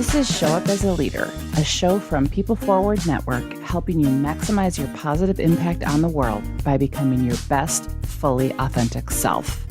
This is Show Up as a Leader, a show from PeopleForward Network, helping you maximize your positive impact on the world by becoming your best, fully authentic self.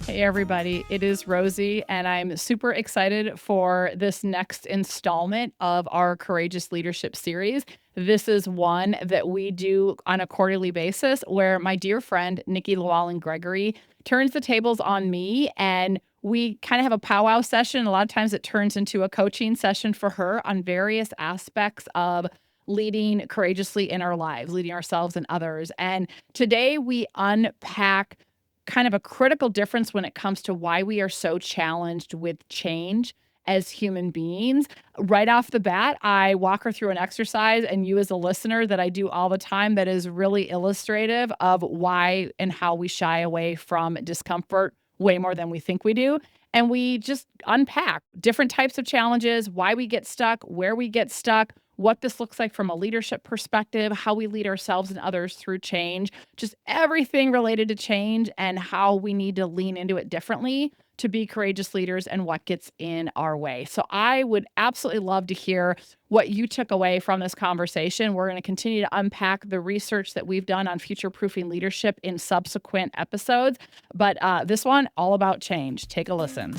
Hey everybody, it is Rosie, and I'm super excited for this next installment of our Courageous Leadership series. This is one that we do on a quarterly basis where my dear friend, Nikki Lewallen Gregory, turns the tables on me, and we kind of have a powwow session. A lot of times it turns into a coaching session for her on various aspects of leading courageously in our lives, leading ourselves and others. And today we unpack kind of a critical difference when it comes to why we are so challenged with change as human beings. Right off the bat, I walk her through an exercise, and you as a listener, that I do all the time, that is really illustrative of why and how we shy away from discomfort way more than we think we do. And we just unpack different types of challenges, why we get stuck, where we get stuck, what this looks like from a leadership perspective, how we lead ourselves and others through change, just everything related to change and how we need to lean into it differently to be courageous leaders and what gets in our way. So I would absolutely love to hear what you took away from this conversation. We're going to continue to unpack the research that we've done on future-proofing leadership in subsequent episodes. But this one, all about change. Take a listen.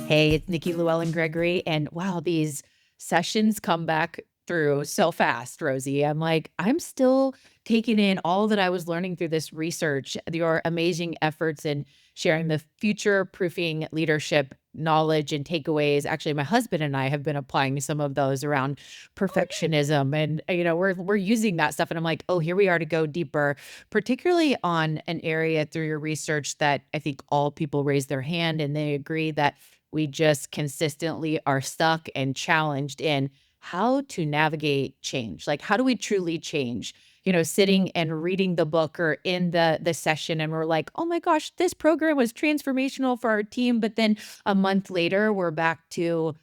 Hey, it's Nikki Lewallen Gregory, and wow, these sessions come back through so fast, Rosie. I'm still taking in all that I was learning through this research, your amazing efforts in sharing the future-proofing leadership knowledge and takeaways. Actually, my husband and I have been applying some of those around perfectionism, and we're using that stuff. And I'm like, oh, here we are to go deeper, particularly on an area through your research that I think all people raise their hand and they agree that we just consistently are stuck and challenged in how to navigate change. Like, how do we truly change? Sitting and reading the book or in the session, and we're like, oh my gosh, this program was transformational for our team. But then a month later, we're back to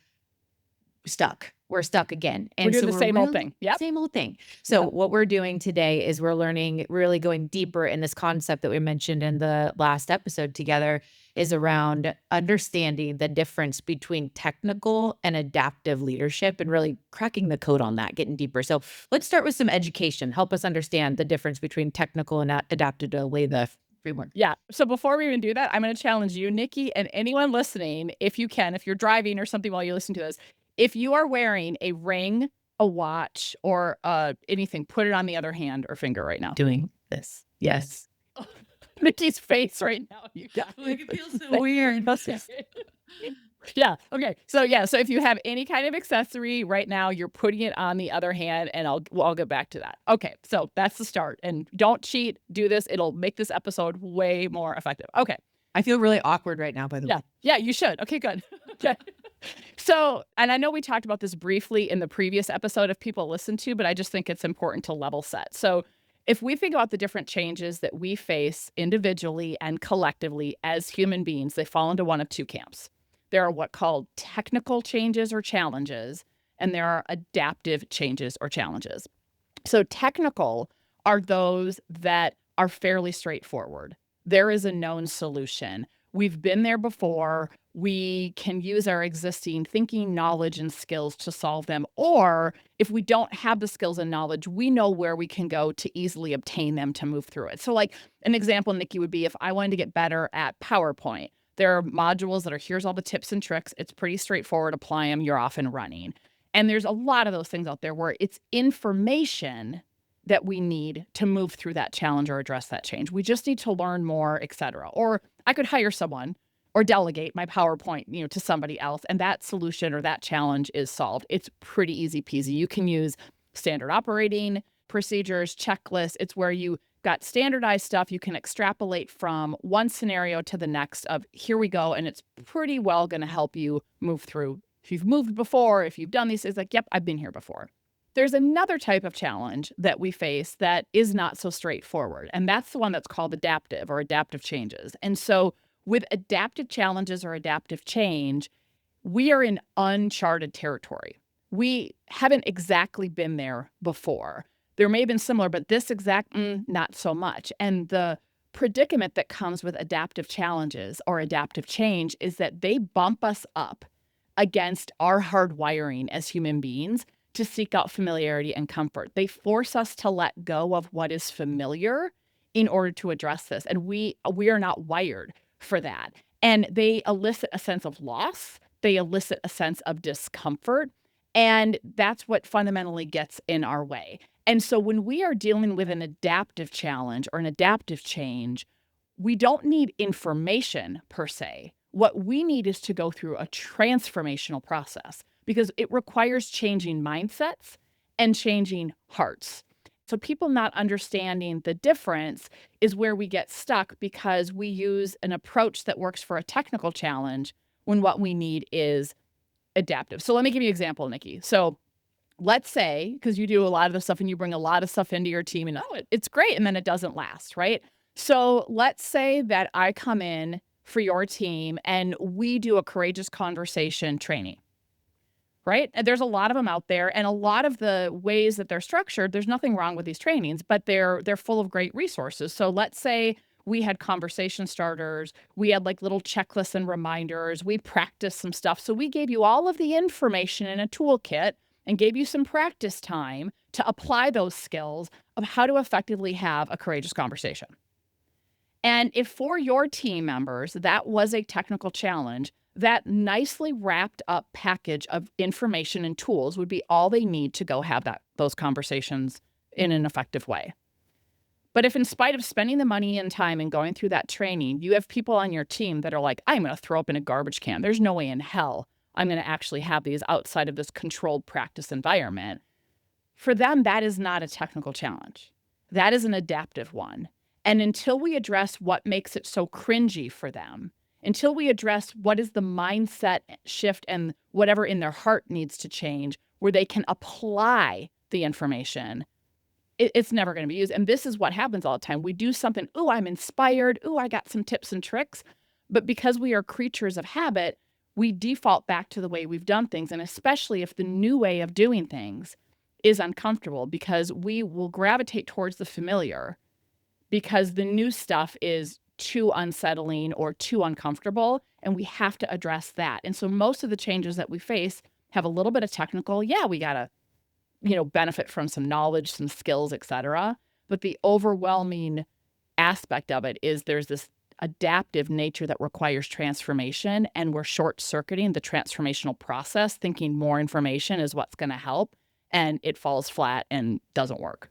stuck. We're stuck again. And we're doing the same old thing. Yep. Same old thing. So what we're doing today is we're learning, really going deeper in this concept that we mentioned in the last episode together, is around understanding the difference between technical and adaptive leadership and really cracking the code on that, getting deeper. So let's start with some education. Help us understand the difference between technical and adaptive to lay the framework. Yeah. So before we even do that, I'm going to challenge you, Nikki, and anyone listening, if you can, if you're driving or something while you listen to this, if you are wearing a ring, a watch, or anything, put it on the other hand or finger right now. Doing this. Yes. Nikki's face right now. You got it feels so weird. Yeah. Okay. So if you have any kind of accessory right now, you're putting it on the other hand, and I'll get back to that. Okay. So that's the start. And don't cheat. Do this. It'll make this episode way more effective. Okay. I feel really awkward right now, by the way. Yeah, you should. Okay, good. Okay. So, and I know we talked about this briefly in the previous episode if people listen to, but I just think it's important to level set. So if we think about the different changes that we face individually and collectively as human beings, they fall into one of two camps. There are what called technical changes or challenges, and there are adaptive changes or challenges. So technical are those that are fairly straightforward. There is a known solution. We've been there before. We can use our existing thinking, knowledge, and skills to solve them. Or if we don't have the skills and knowledge, we know where we can go to easily obtain them to move through it. So like an example, Nikki, would be if I wanted to get better at PowerPoint. There are modules that are, here's all the tips and tricks. It's pretty straightforward. Apply them. You're off and running. And there's a lot of those things out there where it's information that we need to move through that challenge or address that change. We just need to learn more, et cetera. Or I could hire someone or delegate my PowerPoint, to somebody else, and that solution or that challenge is solved. It's pretty easy peasy. You can use standard operating procedures, checklists. It's where you got standardized stuff you can extrapolate from one scenario to the next of here we go, and it's pretty well going to help you move through. If you've moved before, if you've done these things, like, yep, I've been here before. There's another type of challenge that we face that is not so straightforward, and that's the one that's called adaptive or adaptive changes. And so with adaptive challenges or adaptive change, we are in uncharted territory. We haven't exactly been there before. There may have been similar, but this exact, not so much. And the predicament that comes with adaptive challenges or adaptive change is that they bump us up against our hardwiring as human beings to seek out familiarity and comfort. They force us to let go of what is familiar in order to address this. And we are not wired for that. And they elicit a sense of loss. They elicit a sense of discomfort. And that's what fundamentally gets in our way. And so when we are dealing with an adaptive challenge or an adaptive change, we don't need information per se. What we need is to go through a transformational process because it requires changing mindsets and changing hearts. So people not understanding the difference is where we get stuck because we use an approach that works for a technical challenge when what we need is adaptive. So let me give you an example, Nikki. So let's say, because you do a lot of the stuff and you bring a lot of stuff into your team and it's great and then it doesn't last, right? So let's say that I come in for your team and we do a courageous conversation training, right? And there's a lot of them out there and a lot of the ways that they're structured, there's nothing wrong with these trainings, but they're full of great resources. So let's say we had conversation starters, we had like little checklists and reminders, we practiced some stuff. So we gave you all of the information in a toolkit and gave you some practice time to apply those skills of how to effectively have a courageous conversation. And if for your team members, that was a technical challenge, that nicely wrapped up package of information and tools would be all they need to go have those conversations in an effective way. But if in spite of spending the money and time and going through that training, you have people on your team that are like, I'm going to throw up in a garbage can. There's no way in hell I'm going to actually have these outside of this controlled practice environment. For them, that is not a technical challenge. That is an adaptive one. And until we address what makes it so cringy for them, until we address what is the mindset shift and whatever in their heart needs to change, where they can apply the information, it's never going to be used. And this is what happens all the time. We do something, I'm inspired. I got some tips and tricks. But because we are creatures of habit, we default back to the way we've done things. And especially if the new way of doing things is uncomfortable, because we will gravitate towards the familiar because the new stuff is too unsettling or too uncomfortable. And we have to address that. And so most of the changes that we face have a little bit of technical. Yeah, we got to benefit from some knowledge, some skills, etc. But the overwhelming aspect of it is there's this adaptive nature that requires transformation, and we're short-circuiting the transformational process, thinking more information is what's going to help, and it falls flat and doesn't work.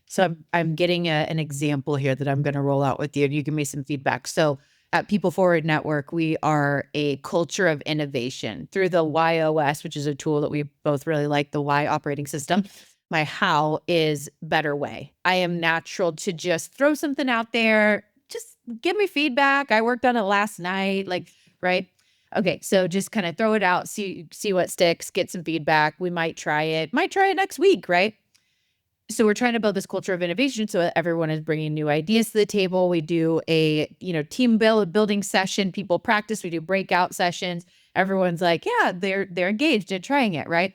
So I'm getting an example here that I'm going to roll out with you, and you give me some feedback. So at PeopleForward Network, we are a culture of innovation through the YOS, which is a tool that we both really like, the Y operating system. My how is better way. I am natural to just throw something out there. Just give me feedback. I worked on it last night, right? Okay, so just kind of throw it out, see what sticks, get some feedback. We might try it next week, right? So we're trying to build this culture of innovation so everyone is bringing new ideas to the table. We do a, team building session. People practice. We do breakout sessions. Everyone's like, yeah, they're engaged in trying it, right?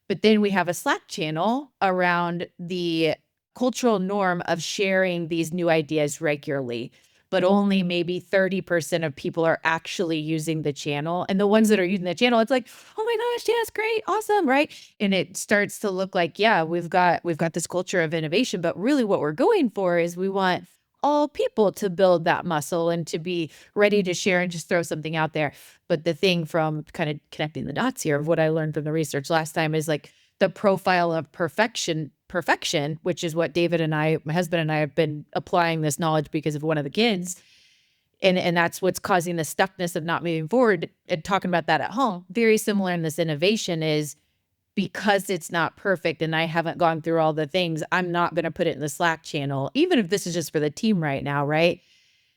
But then we have a Slack channel around the cultural norm of sharing these new ideas regularly, but only maybe 30% of people are actually using the channel. And the ones that are using the channel, it's like, oh my gosh, yes, great, awesome, right? And it starts to look like, yeah, we've got this culture of innovation, but really what we're going for is we want all people to build that muscle and to be ready to share and just throw something out there. But the thing from kind of connecting the dots here of what I learned from the research last time is like the profile of perfection, which is what David and I, my husband and I, have been applying this knowledge because of one of the kids. And that's what's causing the stuckness of not moving forward and talking about that at home. Very similar in this innovation is because it's not perfect and I haven't gone through all the things, I'm not going to put it in the Slack channel, even if this is just for the team right now, right?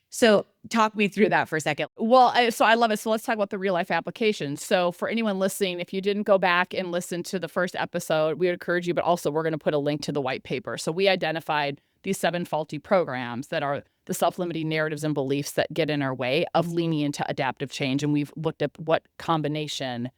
So talk me through that for a second. Well, so I love it. So let's talk about the real life application. So for anyone listening, if you didn't go back and listen to the first episode, we would encourage you, but also we're going to put a link to the white paper. So we identified these 7 faulty programs that are the self-limiting narratives and beliefs that get in our way of leaning into adaptive change. And we've looked at what combination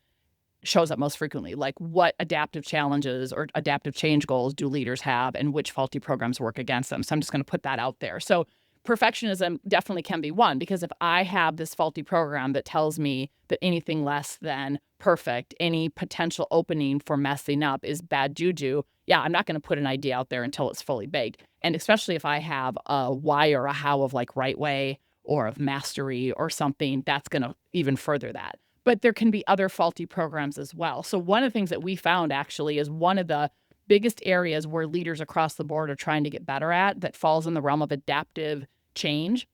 shows up most frequently, like what adaptive challenges or adaptive change goals do leaders have and which faulty programs work against them. So I'm just going to put that out there. So perfectionism definitely can be one, because if I have this faulty program that tells me that anything less than perfect, any potential opening for messing up is bad juju, yeah, I'm not going to put an idea out there until it's fully baked. And especially if I have a why or a how of like right way or of mastery or something, that's going to even further that. But there can be other faulty programs as well. So one of the things that we found actually is one of the biggest areas where leaders across the board are trying to get better at, that falls in the realm of adaptive change,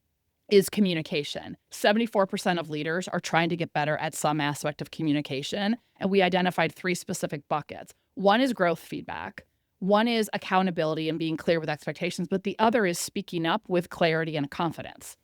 is communication. 74% of leaders are trying to get better at some aspect of communication. And we identified 3 specific buckets. One is growth feedback. One is accountability and being clear with expectations. But the other is speaking up with clarity and confidence.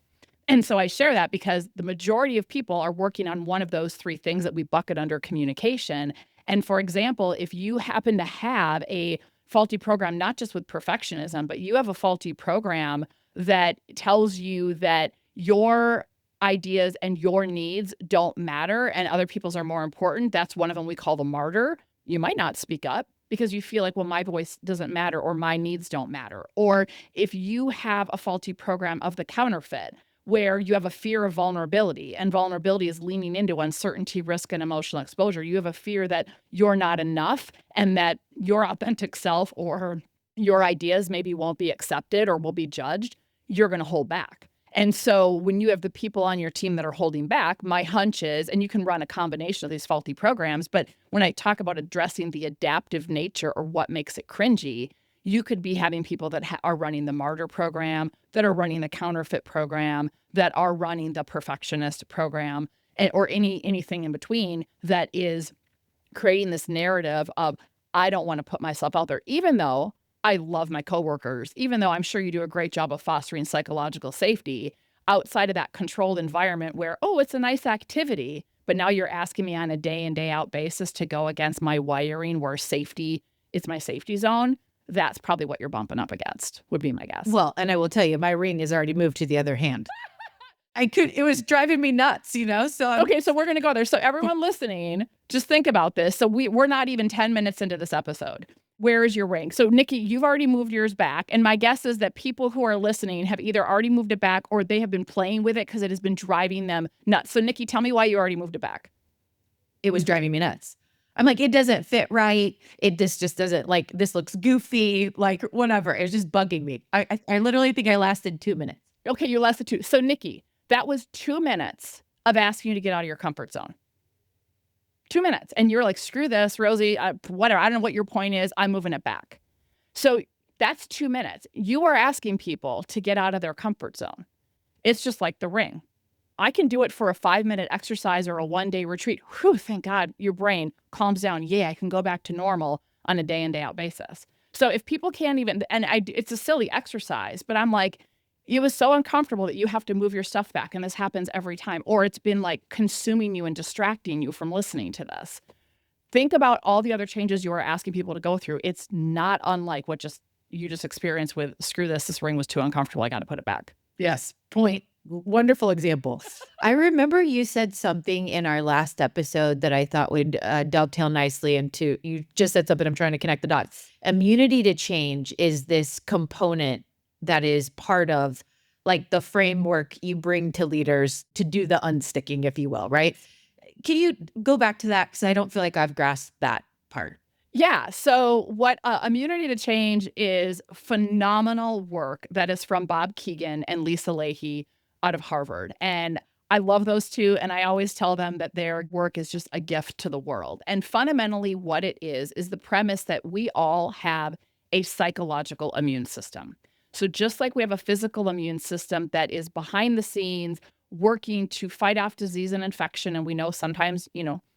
And so I share that because the majority of people are working on one of those 3 things that we bucket under communication. And for example, if you happen to have a faulty program, not just with perfectionism, but you have a faulty program that tells you that your ideas and your needs don't matter and other people's are more important, that's one of them we call the martyr. You might not speak up because you feel like, well, my voice doesn't matter or my needs don't matter. Or if you have a faulty program of the counterfeit, where you have a fear of vulnerability, and vulnerability is leaning into uncertainty, risk, and emotional exposure. You have a fear that you're not enough and that your authentic self or your ideas maybe won't be accepted or will be judged. You're going to hold back. And so when you have the people on your team that are holding back, my hunch is, and you can run a combination of these faulty programs, but when I talk about addressing the adaptive nature or what makes it cringy, you could be having people that are running the martyr program, that are running the counterfeit program, that are running the perfectionist program, or anything in between that is creating this narrative of, I don't want to put myself out there, even though I love my coworkers, even though I'm sure you do a great job of fostering psychological safety outside of that controlled environment where, oh, it's a nice activity, but now you're asking me on a day in, day out basis to go against my wiring where safety is my safety zone. That's probably what you're bumping up against, would be my guess. Well, and I will tell you, my ring has already moved to the other hand. It was driving me nuts, so Okay, so we're going to go there. So everyone listening, just think about this. So we're not even 10 minutes into this episode. Where is your ring? So Nikki, you've already moved yours back. And my guess is that people who are listening have either already moved it back or they have been playing with it because it has been driving them nuts. So Nikki, tell me why you already moved it back. It was driving me nuts. I'm like, it doesn't fit right. This just doesn't, like, this looks goofy, like whatever. It's just bugging me. I literally think I lasted 2 minutes. Okay, you lasted 2. So Nikki, that was 2 minutes of asking you to get out of your comfort zone. 2 minutes. And you're like, screw this, Rosie, whatever. I don't know what your point is. I'm moving it back. So that's 2 minutes. You are asking people to get out of their comfort zone. It's just like the ring. I can do it for a 5-minute exercise or a 1-day retreat. Whew, thank God your brain calms down. Yeah, I can go back to normal on a day in, day out basis. So if people can't even, it's a silly exercise, but I'm like, it was so uncomfortable that you have to move your stuff back. And this happens every time. Or it's been like consuming you and distracting you from listening to this. Think about all the other changes you are asking people to go through. It's not unlike what you just experienced with, screw this ring was too uncomfortable. I got to put it back. Yes. Point. Wonderful example. I remember you said something in our last episode that I thought would dovetail nicely into, you just said something, I'm trying to connect the dots. Immunity to change is this component that is part of like the framework you bring to leaders to do the unsticking, if you will, right? Can you go back to that? Because I don't feel like I've grasped that part. Yeah. So what immunity to change is phenomenal work that is from Bob Keegan and Lisa Leahy out of Harvard. And I love those two. And I always tell them that their work is just a gift to the world. And fundamentally what it is the premise that we all have a psychological immune system. So just like we have a physical immune system that is behind the scenes working to fight off disease and infection, and we know sometimes,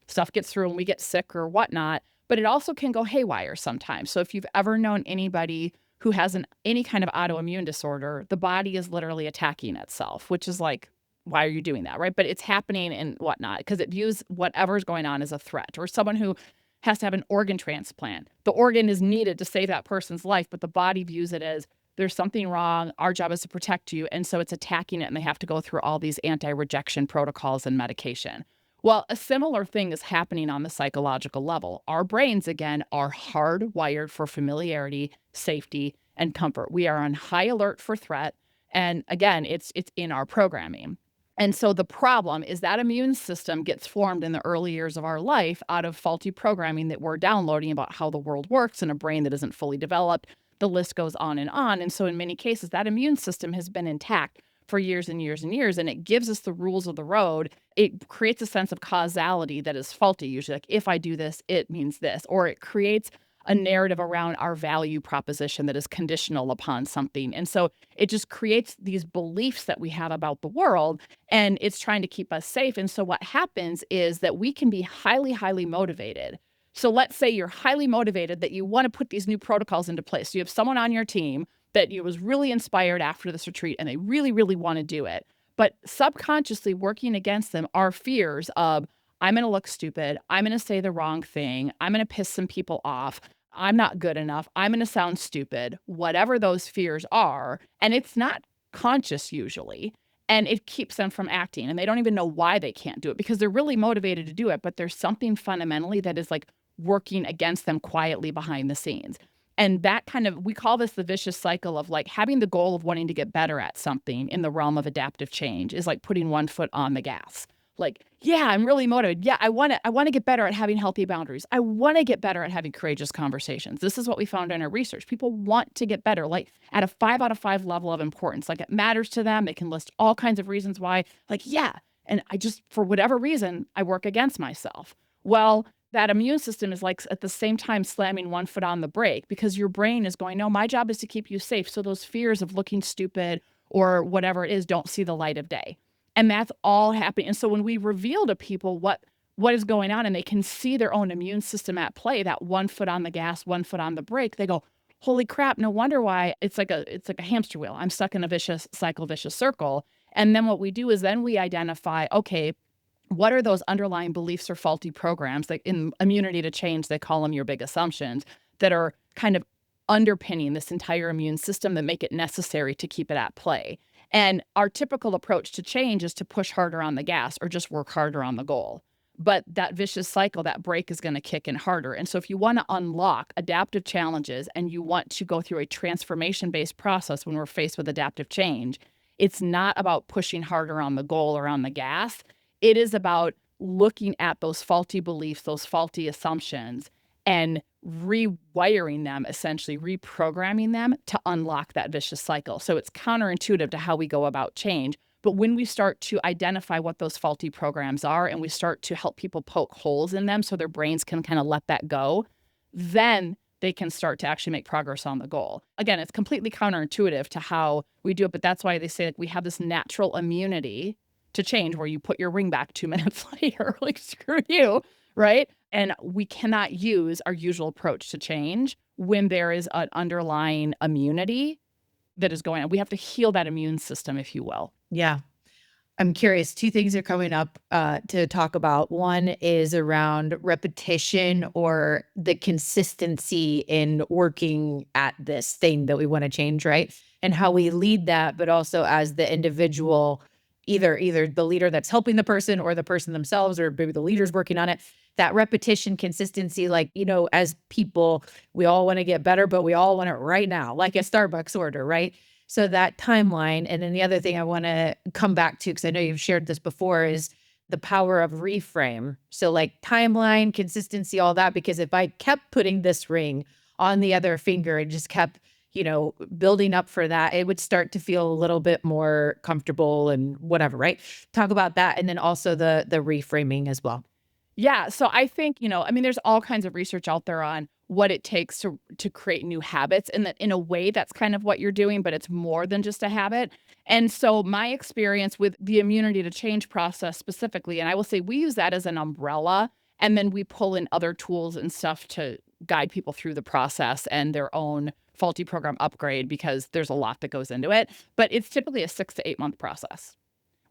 stuff gets through and we get sick or whatnot, but it also can go haywire sometimes. So if you've ever known anybody who has any kind of autoimmune disorder, the body is literally attacking itself, which is like, why are you doing that, right? But it's happening and whatnot because it views whatever's going on as a threat. Or someone who has to have an organ transplant. The organ is needed to save that person's life, but the body views it as there's something wrong. Our job is to protect you. And so it's attacking it and they have to go through all these anti-rejection protocols and medication. Well, a similar thing is happening on the psychological level. Our brains, again, are hardwired for familiarity, safety, and comfort. We are on high alert for threat. And again, it's in our programming. And so the problem is that immune system gets formed in the early years of our life out of faulty programming that we're downloading about how the world works in a brain that isn't fully developed. The list goes on and on. And so in many cases, that immune system has been intact for years and years and years, and it gives us the rules of the road. It creates a sense of causality that is faulty, usually like, if I do this, it means this, or it creates a narrative around our value proposition that is conditional upon something. And so it just creates these beliefs that we have about the world, and it's trying to keep us safe. And so what happens is that we can be highly, highly motivated. So let's say you're highly motivated that you want to put these new protocols into place. So you have someone on your team that you was really inspired after this retreat and they really, really want to do it. But subconsciously working against them are fears of, I'm going to look stupid. I'm going to say the wrong thing. I'm going to piss some people off. I'm not good enough. I'm going to sound stupid, whatever those fears are. And it's not conscious usually. And it keeps them from acting. And they don't even know why they can't do it because they're really motivated to do it. But there's something fundamentally that is like working against them quietly behind the scenes. And that kind of, we call this the vicious cycle of like having the goal of wanting to get better at something in the realm of adaptive change is like putting one foot on the gas. Like, yeah, I'm really motivated. Yeah, I want to get better at having healthy boundaries. I want to get better at having courageous conversations. This is what we found in our research. People want to get better, like at a 5 out of 5 level of importance. Like it matters to them. They can list all kinds of reasons why. Like, yeah, and I just, for whatever reason, I work against myself. Well, that immune system is like at the same time slamming one foot on the brake because your brain is going, no, my job is to keep you safe. So those fears of looking stupid or whatever it is don't see the light of day. And that's all happening. And so when we reveal to people what is going on and they can see their own immune system at play, that 1 foot on the gas, 1 foot on the brake, they go, holy crap, no wonder why it's like a hamster wheel. I'm stuck in a vicious cycle, vicious circle. And then what we do is then we identify, okay, what are those underlying beliefs or faulty programs? Like in immunity to change, they call them your big assumptions that are kind of underpinning this entire immune system that make it necessary to keep it at play. And our typical approach to change is to push harder on the gas or just work harder on the goal. But that vicious cycle, that brake is going to kick in harder. And so if you want to unlock adaptive challenges and you want to go through a transformation-based process when we're faced with adaptive change, it's not about pushing harder on the goal or on the gas. It is about looking at those faulty beliefs, those faulty assumptions, and rewiring them, essentially reprogramming them to unlock that vicious cycle. So it's counterintuitive to how we go about change. But when we start to identify what those faulty programs are and we start to help people poke holes in them so their brains can kind of let that go, then they can start to actually make progress on the goal. Again, it's completely counterintuitive to how we do it, but that's why they say like we have this natural immunity to change where you put your ring back 2 minutes later, like screw you, right? And we cannot use our usual approach to change when there is an underlying immunity that is going on. We have to heal that immune system, if you will. Yeah. I'm curious. 2 things are coming up to talk about. One is around repetition or the consistency in working at this thing that we want to change, right? And how we lead that, but also as the individual, either the leader that's helping the person or the person themselves, or maybe the leader's working on it. That repetition, consistency, like, as people, we all want to get better, but we all want it right now, like a Starbucks order, right? So that timeline. And then the other thing I want to come back to, because I know you've shared this before, is the power of reframe. So like timeline, consistency, all that, because if I kept putting this ring on the other finger and just kept, building up for that, it would start to feel a little bit more comfortable and whatever, right? Talk about that. And then also the reframing as well. Yeah. So I think, there's all kinds of research out there on what it takes to create new habits, and that in a way that's kind of what you're doing, but it's more than just a habit. And so my experience with the immunity to change process specifically, and I will say we use that as an umbrella, and then we pull in other tools and stuff to guide people through the process and their own faulty program upgrade, because there's a lot that goes into it, but it's typically a 6 to 8 month process.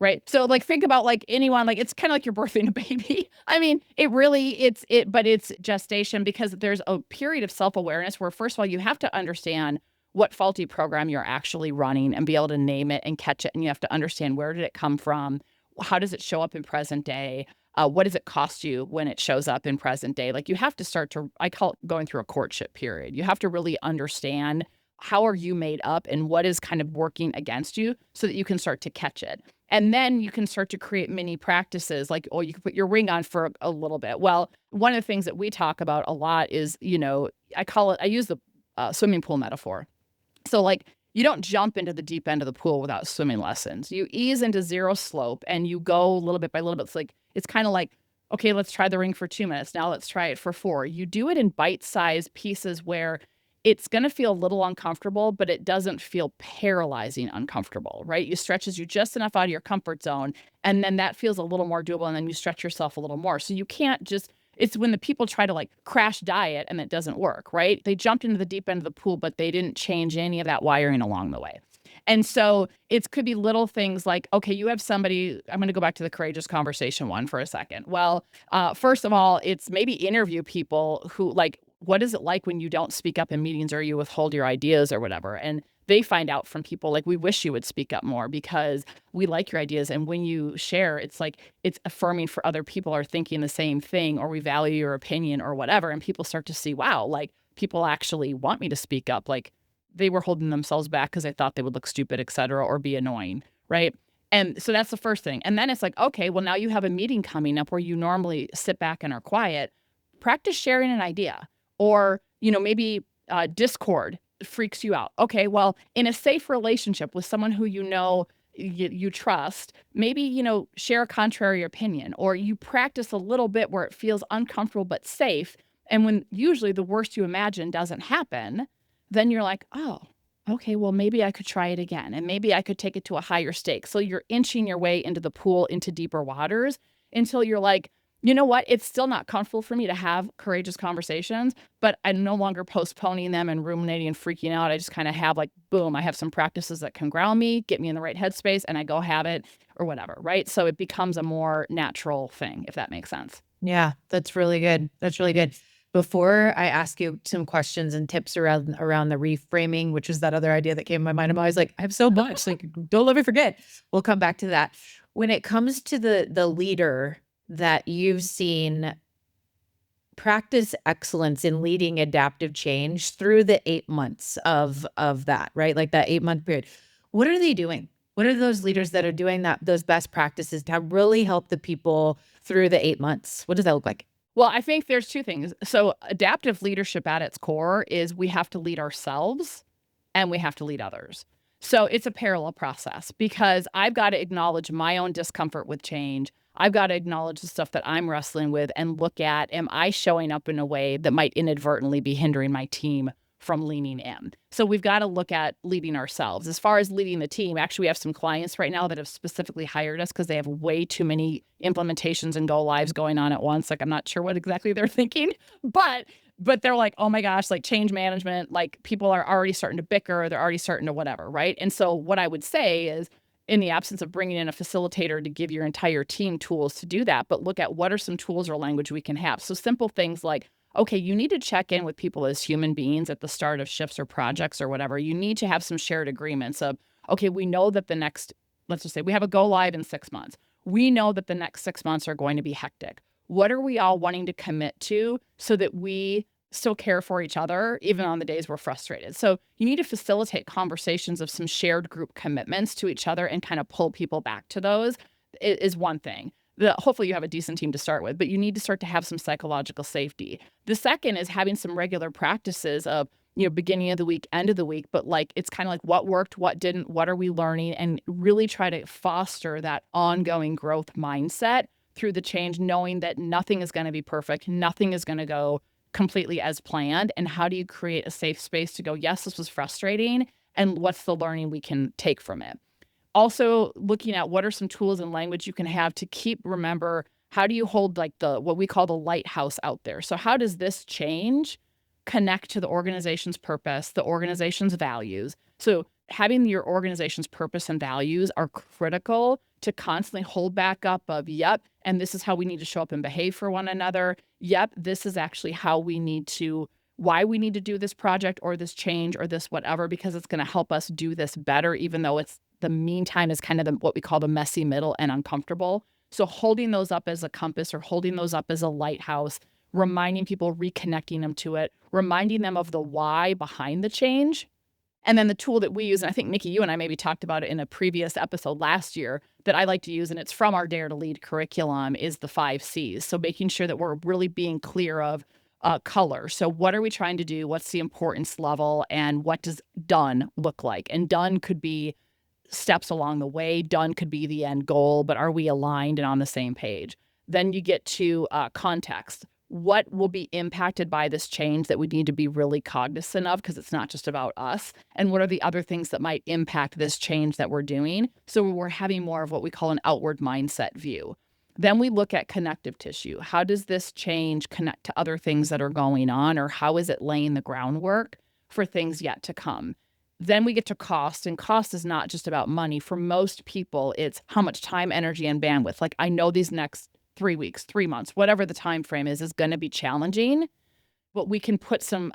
Right. So like, think about like anyone, like it's kind of like you're birthing a baby. I mean, but it's gestation, because there's a period of self-awareness where, first of all, you have to understand what faulty program you're actually running and be able to name it and catch it. And you have to understand, where did it come from? How does it show up in present day? What does it cost you when it shows up in present day? Like you have to start to, I call it going through a courtship period. You have to really understand how are you made up and what is kind of working against you so that you can start to catch it. And then you can start to create mini practices like, oh, you can put your ring on for a little bit. Well, one of the things that we talk about a lot is, I use the swimming pool metaphor. So like, you don't jump into the deep end of the pool without swimming lessons. You ease into zero slope and you go little bit by little bit. It's kind of like, okay, let's try the ring for 2 minutes. Now let's try it for 4. You do it in bite-sized pieces where it's going to feel a little uncomfortable, but it doesn't feel paralyzing uncomfortable, right? You stretches you just enough out of your comfort zone, and then that feels a little more doable, and then you stretch yourself a little more. So you can't just, it's when the people try to like crash diet and it doesn't work, right? They jumped into the deep end of the pool, but they didn't change any of that wiring along the way. And so it could be little things like, okay, you have somebody, I'm going to go back to the courageous conversation one for a second. Well, first of all, it's maybe interview people who like, what is it like when you don't speak up in meetings or you withhold your ideas or whatever? And they find out from people like, we wish you would speak up more because we like your ideas. And when you share, it's like, it's affirming for other people are thinking the same thing, or we value your opinion or whatever. And people start to see, wow, like people actually want me to speak up. Like they were holding themselves back because they thought they would look stupid, et cetera, or be annoying. Right. And so that's the first thing. And then it's like, okay, well, now you have a meeting coming up where you normally sit back and are quiet. Practice sharing an idea. Or, maybe discord freaks you out. Okay, well, in a safe relationship with someone who you trust, maybe, share a contrary opinion, or you practice a little bit where it feels uncomfortable but safe. And when usually the worst you imagine doesn't happen, then you're like, oh, okay, well, maybe I could try it again. And maybe I could take it to a higher stake. So you're inching your way into the pool, into deeper waters until you're like, you know what? It's still not comfortable for me to have courageous conversations, but I'm no longer postponing them and ruminating and freaking out. I just kind of have like, boom, I have some practices that can ground me, get me in the right headspace, and I go have it or whatever, right? So it becomes a more natural thing, if that makes sense. Yeah, that's really good. That's really good. Before I ask you some questions and tips around the reframing, which is that other idea that came to my mind, I'm always like, I have so much, like, don't let me forget. We'll come back to that. When it comes to the leader that you've seen practice excellence in leading adaptive change through the 8 months of that, right? Like that 8-month period. What are they doing? What are those leaders that are doing those best practices to really help the people through the 8 months? What does that look like? Well, I think there's 2 things. So adaptive leadership at its core is we have to lead ourselves and we have to lead others. So it's a parallel process because I've got to acknowledge my own discomfort with change. I've got to acknowledge the stuff that I'm wrestling with and look at, am I showing up in a way that might inadvertently be hindering my team from leaning in? So we've got to look at leading ourselves. As far as leading the team, actually, we have some clients right now that have specifically hired us because they have way too many implementations and go lives going on at once. Like, I'm not sure what exactly they're thinking, but they're like, oh my gosh, like change management, like people are already starting to bicker, they're already starting to whatever, right? And so what I would say is, in the absence of bringing in a facilitator to give your entire team tools to do that, but look at what are some tools or language we can have. So simple things like, okay, you need to check in with people as human beings at the start of shifts or projects or whatever. You need to have some shared agreements of, okay, we know that let's just say we have a go live in 6 months. We know that the next 6 months are going to be hectic. What are we all wanting to commit to so that we still care for each other, even on the days we're frustrated? So you need to facilitate conversations of some shared group commitments to each other and kind of pull people back to those is one thing. Hopefully you have a decent team to start with, but you need to start to have some psychological safety. The second is having some regular practices of, beginning of the week, end of the week, but like, it's kind of like what worked, what didn't, what are we learning, and really try to foster that ongoing growth mindset through the change, knowing that nothing is going to be perfect. Nothing is going to go completely as planned. And how do you create a safe space to go, yes, this was frustrating, and what's the learning we can take from it? Also looking at what are some tools and language you can have to remember, how do you hold like what we call the lighthouse out there? So how does this change connect to the organization's purpose, the organization's values? So having your organization's purpose and values are critical to constantly hold back up of, yep, and this is how we need to show up and behave for one another. Yep, this is actually why we need to do this project or this change or this whatever, because it's going to help us do this better, even though the meantime is kind of what we call the messy middle and uncomfortable. So holding those up as a compass or holding those up as a lighthouse, reminding people, reconnecting them to it, reminding them of the why behind the change, And then the tool that we use, and I think, Nikki, you and I maybe talked about it in a previous episode last year that I like to use, and it's from our Dare to Lead curriculum, is the 5 C's. So making sure that we're really being clear of color. So what are we trying to do? What's the importance level? And what does done look like? And done could be steps along the way. Done could be the end goal, but are we aligned and on the same page? Then you get to context. What will be impacted by this change that we need to be really cognizant of, because it's not just about us? And what are the other things that might impact this change that we're doing? So we're having more of what we call an outward mindset view. Then we look at connective tissue. How does this change connect to other things that are going on, or how is it laying the groundwork for things yet to come? Then we get to cost, and cost is not just about money. For most people, it's how much time, energy, and bandwidth. Like, I know these next 3 weeks, 3 months, whatever the time frame is going to be challenging, but we can put some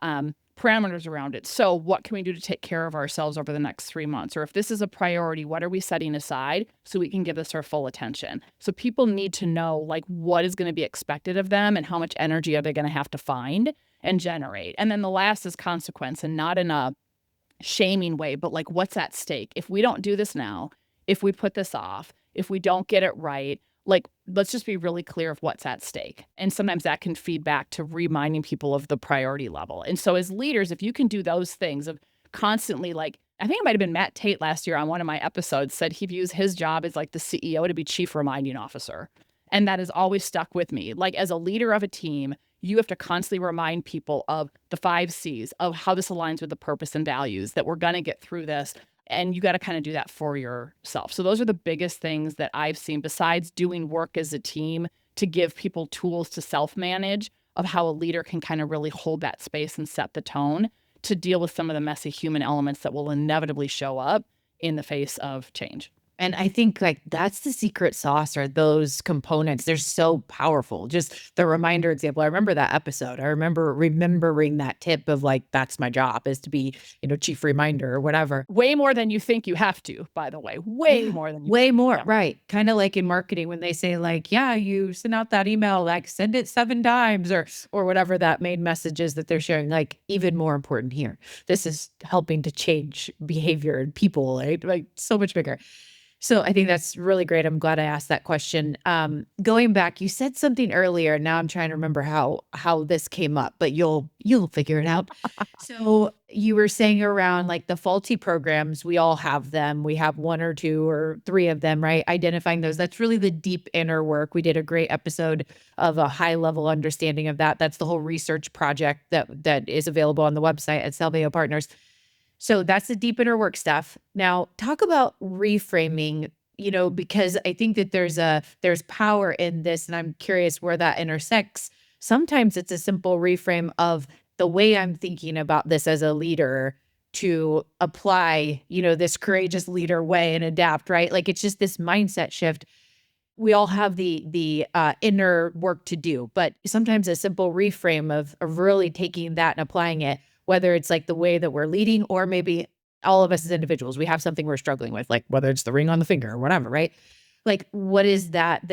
parameters around it. So what can we do to take care of ourselves over the next 3 months? Or if this is a priority, what are we setting aside so we can give this our full attention? So people need to know, like, what is going to be expected of them and how much energy are they going to have to find and generate. And then the last is consequence, and not in a shaming way, but like, what's at stake? If we don't do this now, if we put this off, if we don't get it right, like, let's just be really clear of what's at stake. And sometimes that can feed back to reminding people of the priority level. And so as leaders, if you can do those things of constantly, like, I think it might have been Matt Tate last year on one of my episodes said he views his job as like the CEO to be chief reminding officer. And that has always stuck with me. Like, as a leader of a team, you have to constantly remind people of the 5 C's, of how this aligns with the purpose and values, that we're going to get through this. And you got to kind of do that for yourself. So those are the biggest things that I've seen, besides doing work as a team to give people tools to self-manage, of how a leader can kind of really hold that space and set the tone to deal with some of the messy human elements that will inevitably show up in the face of change. And I think like that's the secret sauce, or those components. They're so powerful. Just the reminder example. I remember that episode. I remember remembering that tip of like, that's my job, is to be, chief reminder or whatever. Way more than you think you have to, by the way. Way more than you Way think. more. Yeah. Right. Kind of like in marketing when they say like, yeah, you send out that email, like send it 7 times or whatever that main message is that they're sharing. Like, even more important here. This is helping to change behavior and people, right? Like, so much bigger. So I think that's really great. I'm glad I asked that question. Going back, you said something earlier. Now I'm trying to remember how this came up, but you'll figure it out. So you were saying around like the faulty programs, we all have them. We have 1 or 2 or 3 of them, right? Identifying those. That's really the deep inner work. We did a great episode of a high level understanding of that. That's the whole research project that is available on the website at Salveo Partners. So that's the deep inner work stuff. Now talk about reframing, because I think that there's power in this, and I'm curious where that intersects. Sometimes it's a simple reframe of the way I'm thinking about this as a leader to apply, this courageous leader way and adapt, right? Like, it's just this mindset shift. We all have the inner work to do, but sometimes a simple reframe of really taking that and applying it, whether it's like the way that we're leading, or maybe all of us as individuals, we have something we're struggling with, like whether it's the ring on the finger or whatever, right? Like, what is that,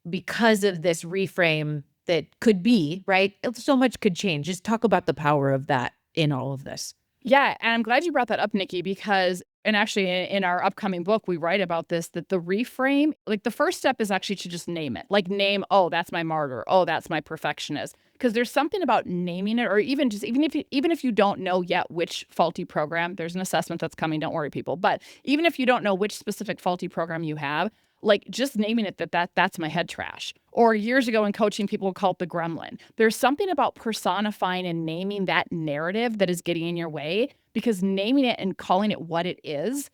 because of this reframe that could be, right? So much could change. Just talk about the power of that in all of this. Yeah. And I'm glad you brought that up, Nikki, because, and actually in our upcoming book, we write about this, that the reframe, like the first step is actually to just name it. Like, name, oh, that's my martyr. Oh, that's my perfectionist. Because there's something about naming it, or even if you don't know yet which faulty program, there's an assessment that's coming. Don't worry, people. But even if you don't know which specific faulty program you have, like, just naming it that's my head trash. Or years ago in coaching, people would call it the gremlin. There's something about personifying and naming that narrative that is getting in your way, because naming it and calling it what it is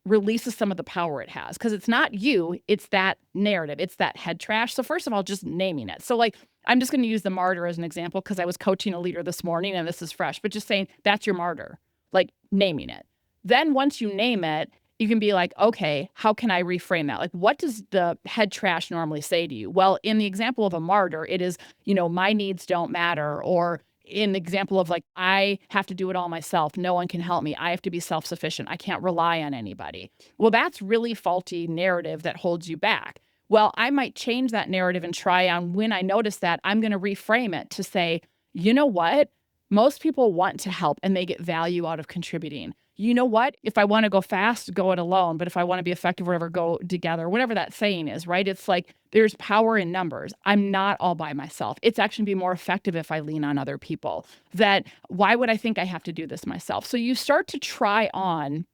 releases some of the power it has. Because it's not you, it's that narrative, it's that head trash. So first of all, just naming it. So like, I'm just going to use the martyr as an example because I was coaching a leader this morning and this is fresh, but just saying that's your martyr, like naming it. Then once you name it, you can be like, okay, how can I reframe that? Like, what does the head trash normally say to you? Well, in the example of a martyr, it is, my needs don't matter. Or in the example of like, I have to do it all myself. No one can help me. I have to be self-sufficient. I can't rely on anybody. Well, that's really faulty narrative that holds you back. Well, I might change that narrative and try on, when I notice that, I'm going to reframe it to say, you know what? Most people want to help and they get value out of contributing. You know what? If I want to go fast, go it alone. But if I want to be effective, whatever, go together, whatever that saying is, right? It's like there's power in numbers. I'm not all by myself. It's actually be more effective if I lean on other people. That why would I think I have to do this myself? So you start to try on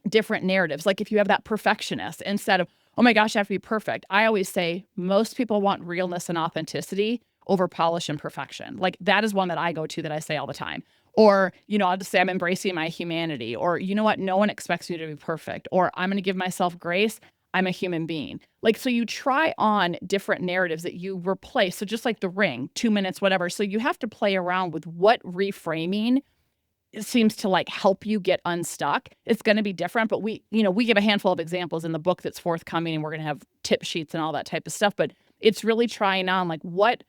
different narratives. Like if you have that perfectionist, instead of, oh my gosh, I have to be perfect. I always say most people want realness and authenticity over polish and perfection. Like that is one that I go to that I say all the time. Or, I'll just say I'm embracing my humanity. Or, you know what? No one expects you to be perfect. Or I'm going to give myself grace. I'm a human being. Like, so you try on different narratives that you replace. So just like the ring, 2 minutes, whatever. So you have to play around with what reframing it seems to like help you get unstuck. It's going to be different, but we give a handful of examples in the book that's forthcoming, and we're going to have tip sheets and all that type of stuff. But it's really trying on like what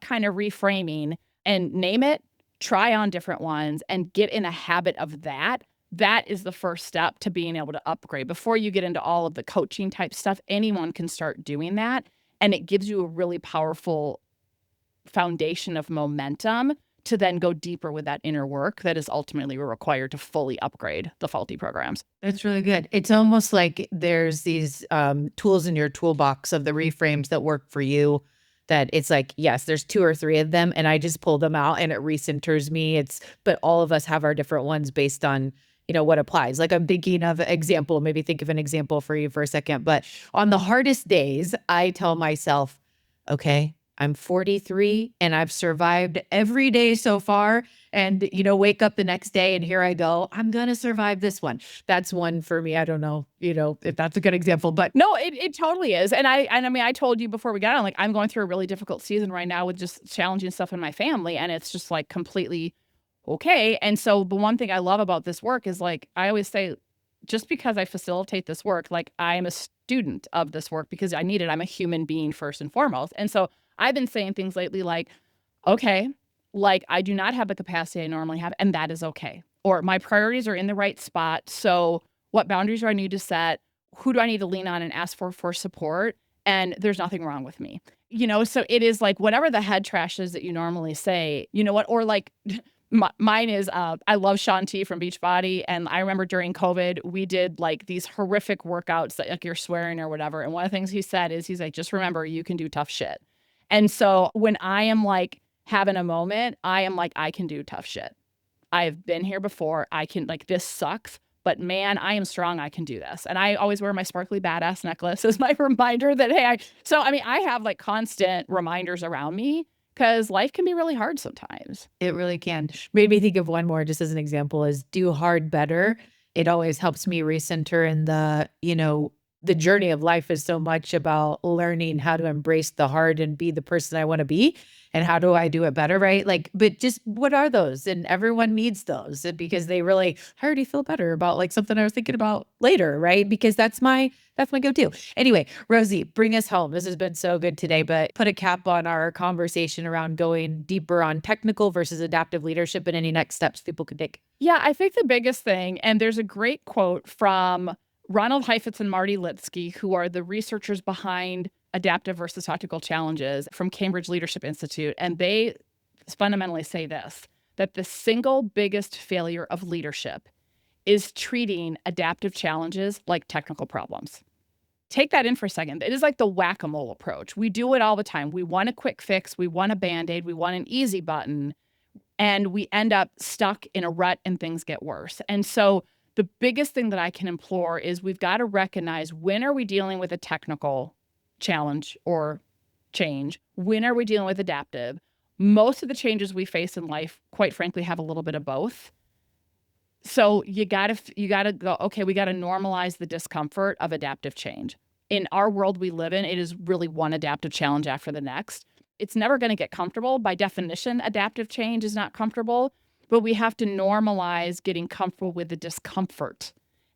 kind of reframing, and name it, try on different ones and get in a habit of that. That is the first step to being able to upgrade. Before you get into all of the coaching type stuff, anyone can start doing that. And it gives you a really powerful foundation of momentum to then go deeper with that inner work that is ultimately required to fully upgrade the faulty programs. That's really good. It's almost like there's these tools in your toolbox of the reframes that work for you, that it's like, yes, there's 2 or 3 of them and I just pull them out and it recenters me. But all of us have our different ones based on, what applies. Like I'm thinking of an example, maybe think of an example for you for a second. But on the hardest days, I tell myself, okay, I'm 43 and I've survived every day so far. And, wake up the next day and here I go. I'm going to survive this one. That's one for me. I don't know, if that's a good example, but no, it totally is. And I told you before we got on, like I'm going through a really difficult season right now with just challenging stuff in my family. And it's just like completely okay. And so the one thing I love about this work is like, I always say, just because I facilitate this work, like I am a student of this work because I need it. I'm a human being first and foremost. And so I've been saying things lately like, okay, like I do not have the capacity I normally have, and that is okay. Or my priorities are in the right spot. So what boundaries do I need to set? Who do I need to lean on and ask for support? And there's nothing wrong with me. So it is like whatever the head trash is that you normally say, you know what? Or like mine is, I love Shanti from Beachbody. And I remember during COVID, we did like these horrific workouts that like you're swearing or whatever. And one of the things he said is he's like, just remember, you can do tough shit. And so when I am like having a moment, I am like, I can do tough shit. I've been here before. I can, like, this sucks, but man, I am strong. I can do this. And I always wear my sparkly badass necklace as my reminder that, hey, I have like constant reminders around me because life can be really hard sometimes. It really can. Made me think of one more just as an example is do hard better. It always helps me recenter in the journey of life is so much about learning how to embrace the hard and be the person I want to be. And how do I do it better, right? Like, but just what are those? And everyone needs those because they really, I already feel better about like something I was thinking about later, right? Because that's my go-to. Anyway, Rosie, bring us home. This has been so good today, but put a cap on our conversation around going deeper on technical versus adaptive leadership and any next steps people could take. Yeah, I think the biggest thing, and there's a great quote from Ronald Heifetz and Marty Litsky, who are the researchers behind adaptive versus tactical challenges from Cambridge Leadership Institute. And they fundamentally say this, that the single biggest failure of leadership is treating adaptive challenges like technical problems. Take that in for a second. It is like the whack-a-mole approach. We do it all the time. We want a quick fix. We want a Band-Aid. We want an easy button. And we end up stuck in a rut and things get worse. And so the biggest thing that I can implore is we've got to recognize, when are we dealing with a technical challenge or change? When are we dealing with adaptive? Most of the changes we face in life, quite frankly, have a little bit of both. So you gotta go, okay, we gotta normalize the discomfort of adaptive change. In our world we live in, it is really one adaptive challenge after the next. It's never gonna get comfortable. By definition, adaptive change is not comfortable, but we have to normalize getting comfortable with the discomfort.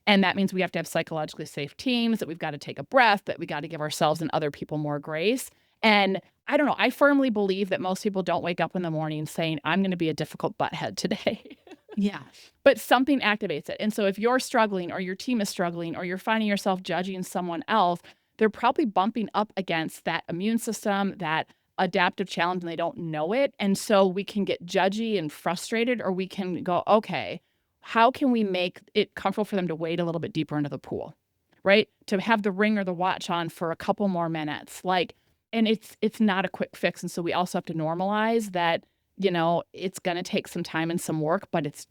And that means we have to have psychologically safe teams, that we've got to take a breath, that we got to give ourselves and other people more grace. And I don't know, I firmly believe that most people don't wake up in the morning saying, I'm going to be a difficult butthead today. Yeah. But something activates it. And so if you're struggling or your team is struggling or you're finding yourself judging someone else, they're probably bumping up against that immune system, that adaptive challenge and they don't know it. And so we can get judgy and frustrated, or we can go, okay, how can we make it comfortable for them to wade a little bit deeper into the pool, right? To have the ring or the watch on for a couple more minutes. Like, and it's not a quick fix. And so we also have to normalize that, it's going to take some time and some work, but it's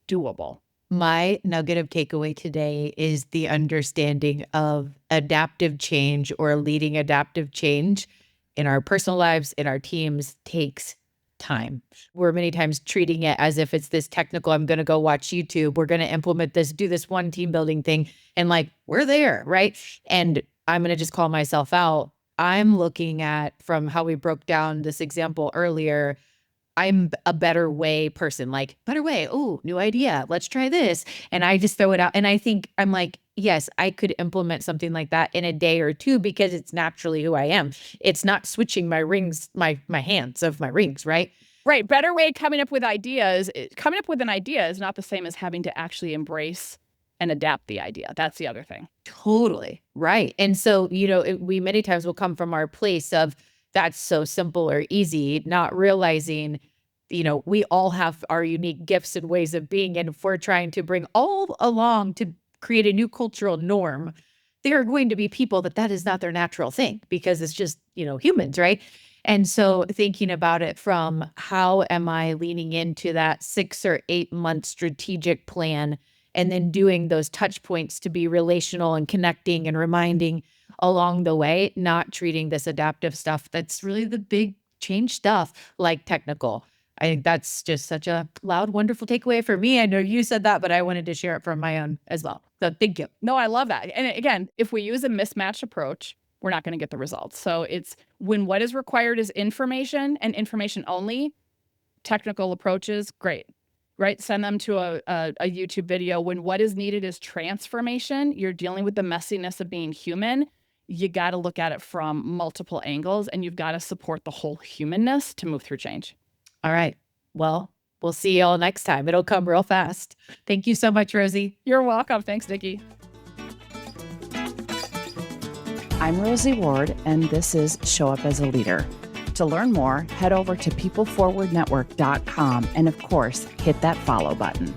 doable. My nugget of takeaway today is the understanding of adaptive change or leading adaptive change in our personal lives, in our teams, takes time. We're many times treating it as if it's this technical, I'm going to go watch YouTube, we're going to implement this, do this one team building thing. And like, we're there, right? And I'm going to just call myself out. I'm looking at, from how we broke down this example earlier, I'm a better way person, like better way. Oh, new idea. Let's try this. And I just throw it out. And I think I'm like, yes, I could implement something like that in a day or two because it's naturally who I am. It's not switching my rings, my hands of my rings, right? Right. Better way coming up with ideas. Coming up with an idea is not the same as having to actually embrace and adapt the idea. That's the other thing. Totally. Right. And so, we many times will come from our place of that's so simple or easy, not realizing, we all have our unique gifts and ways of being. And if we're trying to bring all along to create a new cultural norm, there are going to be people that is not their natural thing because it's just, humans, right? And so thinking about it from how am I leaning into that 6 or 8 month strategic plan, and then doing those touch points to be relational and connecting and reminding along the way, not treating this adaptive stuff that's really the big change stuff like technical. I think that's just such a loud, wonderful takeaway for me. I know you said that, but I wanted to share it from my own as well. So thank you. No, I love that. And again, if we use a mismatched approach, we're not going to get the results. So it's when what is required is information and information only, technical approaches, great, right? Send them to a YouTube video. When what is needed is transformation, you're dealing with the messiness of being human. You got to look at it from multiple angles, and you've got to support the whole humanness to move through change. All right. Well, we'll see you all next time. It'll come real fast. Thank you so much, Rosie. You're welcome. Thanks, Nikki. I'm Rosie Ward, and this is Show Up as a Leader. To learn more, head over to PeopleForwardNetwork.com and, of course, hit that follow button.